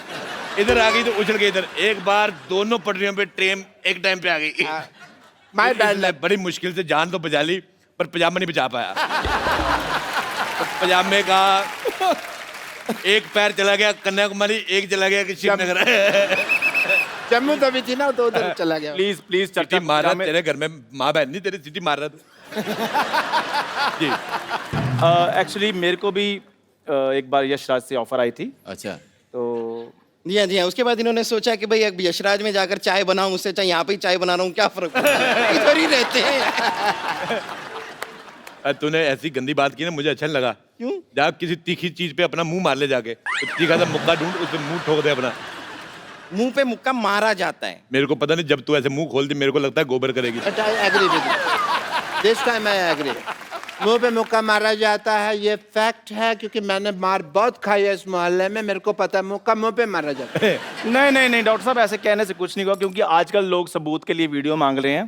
S1: इधर आ गई तो उछल के इधर। एक बार दोनों पटरियों पे ट्रेन एक टाइम पे आ गई।
S10: My bad.
S1: बड़ी मुश्किल से जान तो बचा ली, पर पजामा नहीं बचा पाया। तो पजामे का एक पैर चला गया कन्याकुमारी, एक चला गया कि श्रीनगर।
S10: जम्मू तभी थी ना, तो उधर चला गया।
S9: प्लीज प्लीज
S1: सिटी मार रहा तेरे घर में, माँ बहन नहीं तेरी सिटी मार रहा तू। जी
S9: एक्चुअली मेरे को भी एक बार यशराज से ऑफर आई थी,
S5: अच्छा।
S9: तो
S4: जी हाँ। उसके बाद इन्होंने सोचा कि भाई अब यशराज में जाकर चाय बनाऊं, उससे चाहे यहाँ पे ही चाय बना रहा हूँ, क्या फर्क पड़ता है, इधर ही रहते हैं।
S1: तूने ऐसी गंदी बात की ना, मुझे अच्छा नहीं लगा।
S4: क्यों?
S1: जा किसी तीखी चीज पे अपना मुंह मार ले जाके, तो तीखा सा मुक्का ढूंढ, उस पे मुंह ठोक दे अपना।
S4: मुंह पे मुक्का मारा जाता है।
S1: मेरे को पता नहीं, जब तू ऐसे मुंह खोल दे मेरे को लगता है गोबर करेगी।
S10: But I agree with you. This time I agree. मुंह पे मुक्का मारा जाता है, ये फैक्ट है, क्योंकि मैंने मार बहुत खाई है इस मोहल्ले में, मेरे को पता है मुक्का मुंह पे मारा जाता है।
S9: नहीं नहीं नहीं डॉक्टर साहब, ऐसे कहने से कुछ नहीं हुआ, क्योंकि आजकल लोग सबूत के लिए वीडियो मांग रहे हैं।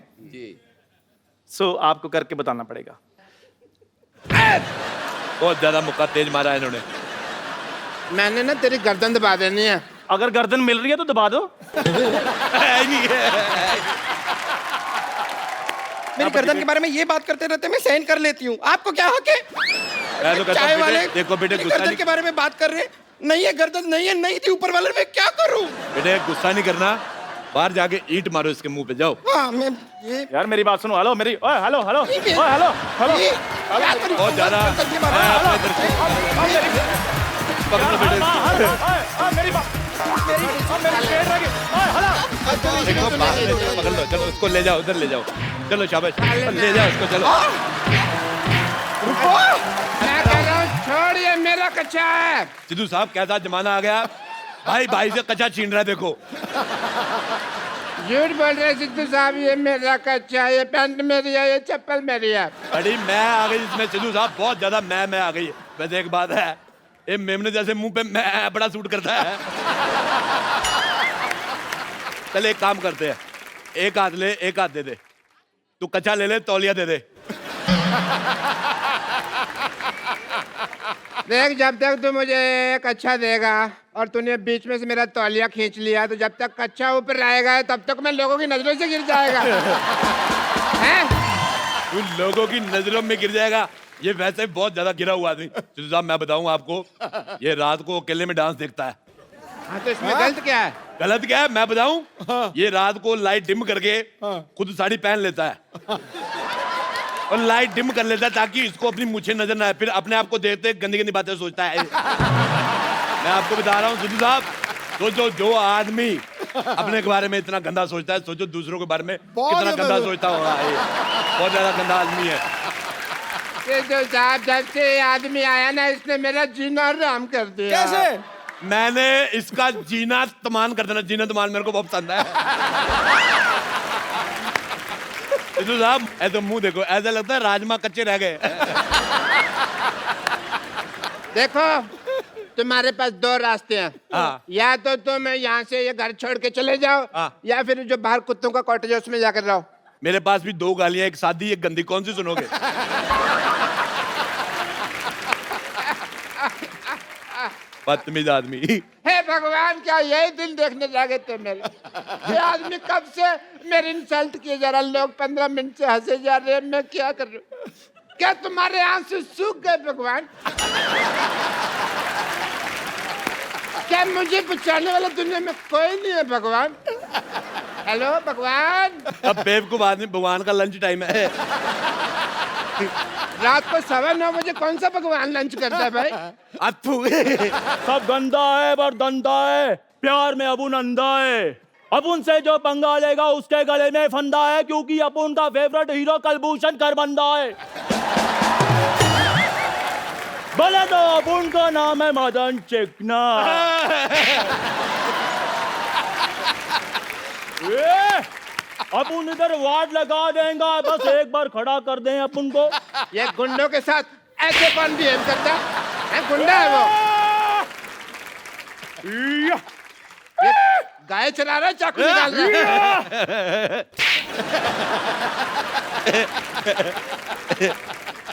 S9: सो आपको करके बताना पड़ेगा।
S1: बहुत ज्यादा मुक्का तेज मारा है इन्होंने।
S10: मैंने ना तेरी गर्दन दबा देनी है।
S9: अगर गर्दन मिल रही है तो दबा दो।
S4: मेरी गर्दन के बारे में ये बात करते रहते मैं सहन कर लेती हूँ, आपको क्या हक है?
S1: मैं तो कहता
S4: चाय
S1: हूँ,
S4: वाले
S1: देखो बेटे
S4: मेरी
S1: गुस्सा
S4: गर्दन
S1: नहीं,
S4: के बारे में बात कर रहे हैं, नहीं है गर्दन, नहीं है, नहीं थी ऊपर वाले, मैं क्या करूँ?
S1: बेटे गुस्सा नहीं करना, बाहर जाके ईंट मारो इसके मुंह पे, जाओ।
S4: हाँ मैं ये
S9: यार मेरी बात सुनो, हेलो मेरी, ओए हेलो हेलो, ओए हेलो हेलो,
S1: बहुत ज्यादा पकड़ो बेटे,
S9: मेरी बात, मेरी पेट रह गई, ओए हेलो।
S1: देखो पकड़ लो, चलो उसको ले जाओ, उधर ले जाओ, चलो शाबाश, ले जाओ उसको, चलो।
S10: मैं कह रहा हूँ छोड़िए, मेरा कच्चा है।
S1: सिद्धू साहब कैसा जमाना आ गया, भाई भाई से कच्चा छीन रहा है, देखो।
S10: झूठ बोल रहे सिद्धू साहब, ये मेरा कच्चा है, ये पैंट मेरी है, ये चप्पल मेरी है।
S1: बड़ी मैं आ गई इसमें सिद्धू साहब, बहुत ज्यादा मैं आ गई। वैसे एक बात है, ये मेमने जैसे मुंह पे मैं बड़ा सूट करता है। चल एक काम करते हैं, एक हाथ ले एक हाथ दे दे, तू कच्चा ले ले, तौलिया दे दे।
S10: देख, जब तक तू मुझे एक अच्छा देगा और तूने बीच में से मेरा तौलिया खींच लिया, तो जब तक कच्चा ऊपर रहेगा तब तक मैं लोगों की नजरों से गिर जाएगा। हैं?
S1: तू लोगों की नजरों में गिर जाएगा। ये वैसे भी बहुत ज्यादा गिरा हुआ आदमी। सिद्धू साहब मैं बताऊं आपको, ये रात को अकेले में डांस देखता है।
S10: हाँ, तो इसमें गलत क्या है?
S1: गलत क्या है मैं बताऊं? ये रात को लाइट डिम करके खुद साड़ी पहन लेता है और लाइट डिम कर लेता है ताकि इसको अपनी मुझे नजर ना आए, फिर अपने आप को देखते गंदी गंदी बातें सोचता है। मैं आपको बता रहा हूँ सिद्धू साहब, सोचो जो आदमी अपने के बारे में इतना गंदा सोचता है, सोचो दूसरों के बारे में कितना गंदा सोचता होगा। ये बहुत ज्यादा गंदा आदमी है।
S10: सिद्धू साहब, जब से ये आदमी आया ना, इसने मेरा जीना हराम कर दिया।
S2: कैसे?
S1: मैंने इसका जीना तमान कर देना, जीना तमान मेरे को बहुत पसंद है। सिद्धू साहब ऐसे मुंह देखो, ऐसा लगता है राजमा कच्चे रह गए।
S10: देखो, तुम्हारे पास दो रास्ते हैं।
S1: हाँ।
S10: या तो तुम यहाँ से ये घर छोड़ के चले जाओ,
S1: हाँ।
S10: या फिर जो बाहर कुत्तों का कॉटेज है उसमें जाकर रहो।
S1: मेरे पास भी दो गालियां, एक सादी एक गंदी, कौन सी सुनोगे? बदतमीज आदमी।
S10: हे भगवान, क्या यही दिन देखने लगे थे मेरे? ये आदमी कब से मेरी इंसल्ट किए जा रहा, लोग 15 मिनट से हंसे जा रहे हैं, मैं क्या कर रहा हूँ? क्या तुम्हारे आंसू सूख गए भगवान? क्या मुझे बचाने वाला दुनिया में कोई नहीं है भगवान? हेलो भगवान।
S1: अब बेवकूफ आदमी, भगवान का लंच टाइम है।
S10: रात को 9:15 बजे कौन सा भगवान लंच करता है भाई?
S1: अथू।
S9: सब गंदा है पर दंदा है, प्यार में अपुन अंधा है। अपुन से जो पंगा लेगा उसके गले में फंदा है, क्योंकि अपुन का फेवरेट हीरो कलभूषण खरबंदा है। बोले तो अपुन का नाम है मदन चिकना। अपुन इधर वार्ड लगा देगा, बस एक बार खड़ा कर दें अपुन को।
S10: ये गुंडों के साथ ऐसे कौन बिहेव करता है? गुंडा है वो? ये गाय चला रहा है, चाकू निकाल रहा है।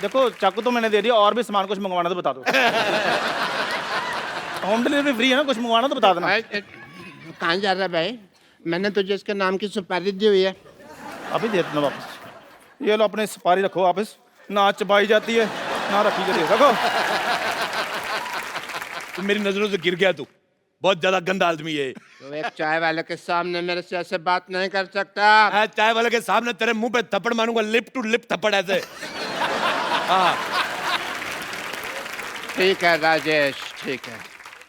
S9: देखो चाकू तो मैंने दे दिया, और भी सामान कुछ मंगवाना तो बता दो। होम डिलीवरी फ्री है ना, कुछ मंगवाना तो बता देना।
S10: कहाँ जा रहा है भाई? मैंने तुझे इसके नाम की सुपारी दी हुई है।
S9: अभी दे देना वापस। ये लो अपने सुपारी रखो वापस, ना चबाई जाती है ना रखी जाती है, रखो।
S1: तू मेरी नजरों से गिर गया, तू बहुत ज्यादा गंदा आदमी है।
S10: तो एक चाय वाले के सामने मेरे से ऐसे बात नहीं कर सकता।
S1: मैं चाय वाले के सामने तेरे मुंह पे थप्पड़ मारूंगा, लिप टू लिप थप्पड़ ऐसे। हाँ
S10: ठीक है राजेश, ठीक है,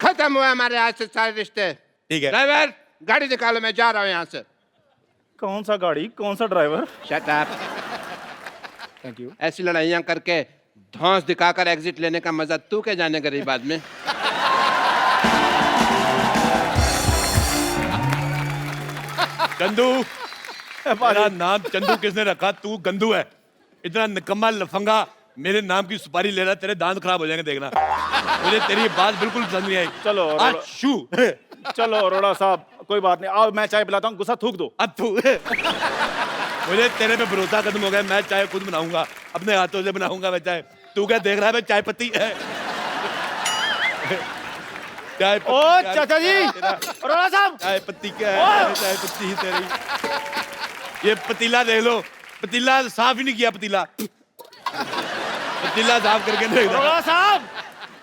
S10: खत्म हुआ हमारे आज से सारे रिश्ते।
S1: ठीक है।
S10: ड्राइवर, गाड़ी निकालो, मैं जा रहा हूँ यहाँ से।
S9: कौन सा गाड़ी, कौन सा driver?
S10: Shut up.
S9: Thank you.
S10: ऐसी लड़ाइयाँ करके धौंस दिखाकर एग्जिट लेने का मजा तू क्या जाने गरीब आदमी।
S1: चंदू, मेरा नाम चंदू किसने रखा? तू गंदू है। इतना निकम्मा लफंगा मेरे नाम की सुपारी ले रहा, तेरे दांत खराब हो जाएंगे देखना। मुझे तेरी बात बिल्कुल पसंद नहीं आई।
S9: चलो
S1: शू।
S9: चलो अरोड़ा साहब, कोई बात नहीं, आओ मैं चाय पिलाता हूँ, गुस्सा थूक दो।
S1: अथू। मुझे तेरे पे भरोसा खत्म हो गया, मैं चाय खुद बनाऊंगा, अपने हाथों से बनाऊंगा मैं चाय। तू क्या देख रहा है? मैं चाय पत्ती है। चाय पत्ती।
S9: ओ चाचा जी, अरोड़ा साहब,
S1: चाय पत्ती क्या है? चाय पत्ती ही तेरी। ये पतीला देख लो, पतीला साफ ही नहीं किया। पतीला साफ करके नहीं रखा।
S9: अरोड़ा साहब,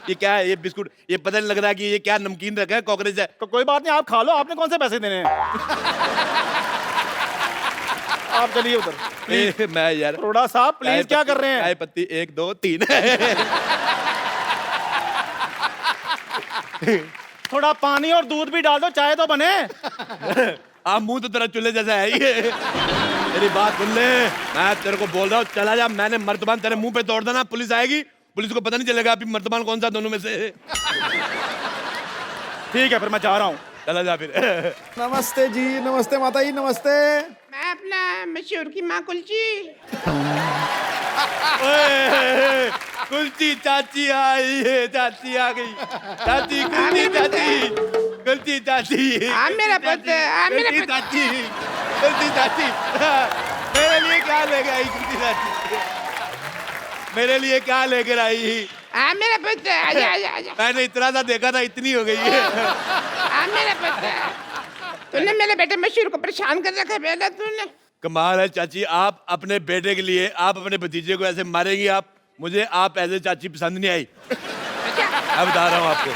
S1: ये क्या है? ये बिस्कुट, ये पता नहीं लग रहा है कि ये क्या नमकीन रखा है, कॉकरोच है।
S9: कोई बात नहीं, आप खा लो, आपने कौन से पैसे देने हैं? आप चलिए उधर।
S1: मैं यार,
S9: अरोड़ा साहब प्लीज, क्या कर रहे हैं?
S1: चाय पत्ती 1 2 3।
S9: थोड़ा पानी और दूध भी डाल दो, चाय तो बने।
S1: आप मुंह तो तेरा चूल्हे जैसा है ये। मेरी बात सुन ले, मैं तेरे को बोल रहा हूँ, चला जा। मैंने मर्तबान तेरे मुंह पे तोड़ देना, पुलिस आएगी, पुलिस को पता नहीं चलेगा अभी मर्तबान कौन सा दोनों में से।
S9: ठीक है, फिर मैं जा रहा हूँ।
S1: चला जा फिर।
S2: नमस्ते जी, नमस्ते माता जी, नमस्ते।
S10: मैं अपना मशहूर की माँ कुलची।
S1: ओए, कुल्ची चाची आई है, चाची आ गई। चाची, कुल्ची चाची, कुल्ची चाची।
S10: हाँ मेरा पुत्र, हाँ मेरा
S1: कुल्ची
S10: पुत्र।
S1: चाची, कुल्ची चाची। मेरे लिए क्या लेके आई कुल्ची चाची? मेरे लिए क्या लेकर आई?
S10: मेरा पुत्र आजा आजा आजा
S1: मैंने इतना सा देखा था, इतनी हो गई है।
S10: मेरा पुत्र तूने मेरे बेटे मशहूर को परेशान कर रखा है बेटा तूने।
S1: कमाल है चाची, आप अपने बेटे के लिए आप अपने भतीजे को ऐसे मारेंगी? आप मुझे आप ऐसे चाची पसंद नहीं आई। मैं बता रहा हूँ आपको।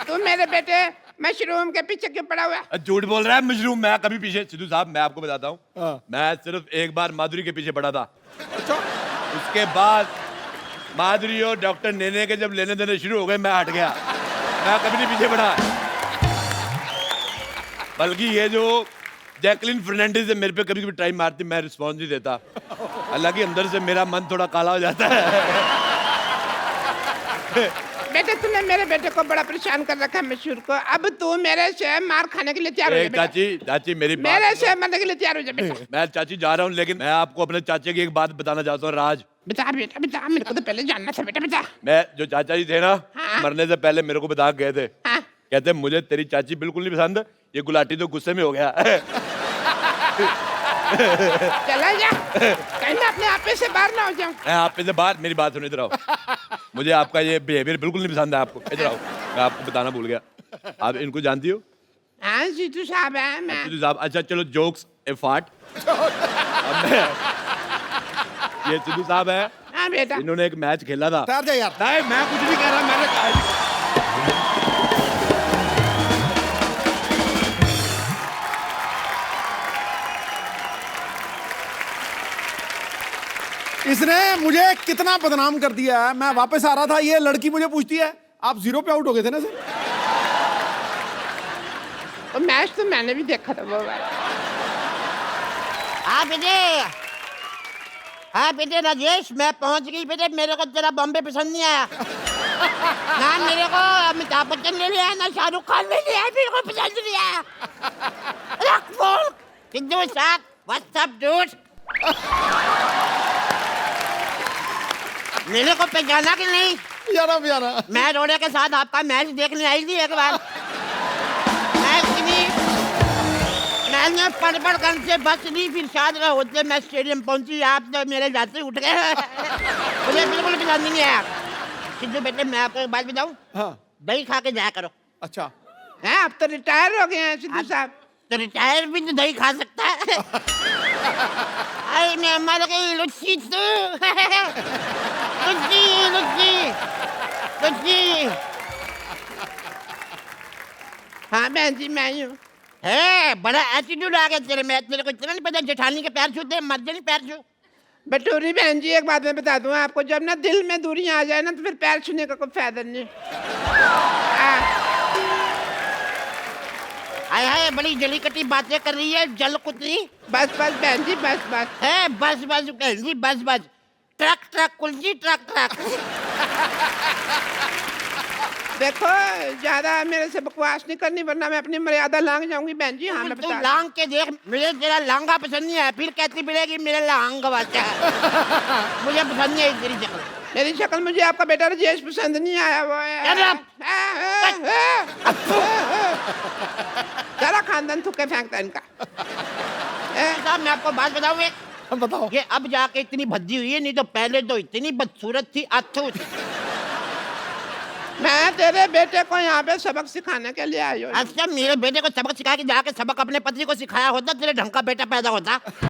S10: तू मेरे बेटे मशरूम के पीछे क्यों पड़ा हुआ है?
S1: झूठ बोल रहा है मशरूम। मैं कभी पीछे, सिद्धू साहब मैं आपको बताता हूँ, मैं सिर्फ एक बार माधुरी के पीछे पड़ा था। उसके बाद माधुरी और डॉक्टर नेने के जब लेने देने शुरू हो गए, मैं हट गया। मैं कभी नहीं पीछे पड़ा। बल्कि ये जो जैकलिन फर्नांडिस है, मेरे पे कभी कभी टाइम मारती, मैं रिस्पॉन्स नहीं देता। हालांकि अंदर से मेरा मन थोड़ा काला हो जाता है।
S10: बेटे तूने मेरे बेटे को बड़ा परेशान कर रखा है मशहूर को। अब तू मेरे से मार खाने के लिए तैयार हो जा बेटा।
S1: चाची चाची मेरी बात
S10: मेरे से मरने के लिए तैयार हो जा बेटा।
S1: मैं चाची जा रहा हूँ, लेकिन मैं आपको अपने चाचे की एक बात बताना चाहता हूँ। राज
S10: बेटा बेटा बेटा मेरे को तो पहले जानना था बेटा बेटा।
S1: मैं जो चाचा जी थे ना,
S10: हाँ।
S1: मरने से पहले मेरे को बता के गए थे।
S10: हाँ।
S1: कहते मुझे तेरी चाची बिल्कुल नहीं पसंद, ये गुलाटी तो गुस्से में हो गया।
S10: चला जा कहीं मैं अपने आपे से बाहर ना हो जाऊं।
S1: मैं आप पे से बाहर, मेरी बात सुनो, इधर आओ। मुझे आपका ये बिहेवियर बिल्कुल नहीं पसंद है। आपको इधर आओ, मैं आपको बताना भूल गया। आप इनको जानती हो?
S10: हाँ जीतू साहब है मैं।
S1: सिद्धू साहब, अच्छा चलो जोक्स ए फाट। ये सिद्धू साहब है,
S10: हाँ बेटा।
S1: इन्होंने एक मैच खेला था।
S2: ठहर जा यार।
S1: नहीं मैं कुछ नहीं कह रहा, मैंने कहा
S2: इसने मुझे कितना बदनाम कर दिया है। मैं वापस आ रहा था, ये लड़की मुझे पूछती है आप 0 पे आउट हो गए थे ना सर?
S10: तो मैच तो मैंने भी देखा था वो बार।
S11: हाँ बेटे राजेश, मैं पहुंच गई बेटे। मेरे को तेरा बॉम्बे पसंद नहीं आया ना, मेरे को अमिताभ बच्चन ले लिया ना शाहरुख खान ले लिया, मेरे को पसंद नहीं आया। सिद्धू साहब व्हाट्स अप डूड? मेरे को पहचाना कि नहीं?
S2: यारा
S11: मैं रोड़े के साथ आपका मैच देखने आई थी एक बार। मैंने पड़ कर से बस नहीं, फिर शायद होते मैं स्टेडियम पहुंची, आप तो मेरे जाते उठ गए। मुझे बिल्कुल पसंद नहीं आया। सिद्धू बेटे मैं आपको एक बात बताऊं,
S2: हाँ।
S11: दही खा के जाया करो।
S2: अच्छा
S10: हैं अब तो रिटायर हो गए हैं सिद्धू साहब।
S11: तो रिटायर भी तो दही खा सकता है। अरे मैं मर गई लुच्ची तू। लुच्ची लुच्ची लुच्ची।
S10: हाँ बहन जी मैं ही हूँ।
S11: है बड़ा एटीट्यूड आ गया तेरे में। तेरे को इतना नहीं पता जेठानी के पैर छूते मर जानी पैर छू।
S10: बटूरी बहन जी एक बात मैं बता दूं आपको, जब ना दिल में दूरी आ जाए ना तो फिर पैर छूने का कोई फायदा नहीं।
S11: हाय हाय बड़ी जली कटी बातें कर रही है जल कुतरी।
S10: बस बस बहन जी बस बस।
S11: है बस बस बहन जी बस बस। ट्रक ट्रक कुलजी ट्रक ट्रक।
S10: देखो ज्यादा मेरे से बकवास नहीं करनी वरना मैं अपनी मर्यादा लांग जाऊंगी बहन जी। हाँ मैं
S11: तू
S10: बता
S11: लांग के देख, मुझे तेरा लांगा पसंद नहीं है, फिर कहती मिलेगी मेरे लांग वाचा है। मुझे पसंद नहीं है तेरी शक्ल।
S10: मेरी शक्ल मुझे आपका बेटा राजेश पसंद नहीं आया। वो सारा खानदान थुक्के फेंकता है इनका।
S11: साहब मैं आपको बात बताऊं एक,
S2: बताओ।
S11: ये अब जाके इतनी भद्दी हुई है, नहीं तो पहले तो इतनी बदसूरत थी अथू।
S10: मैं तेरे बेटे को यहाँ पे सबक सिखाने के लिए आई हूँ।
S11: अच्छा मेरे बेटे को सबक सिखा के जाके सबक अपने पति को सिखाया होता, तेरे ढंग का बेटा पैदा होता।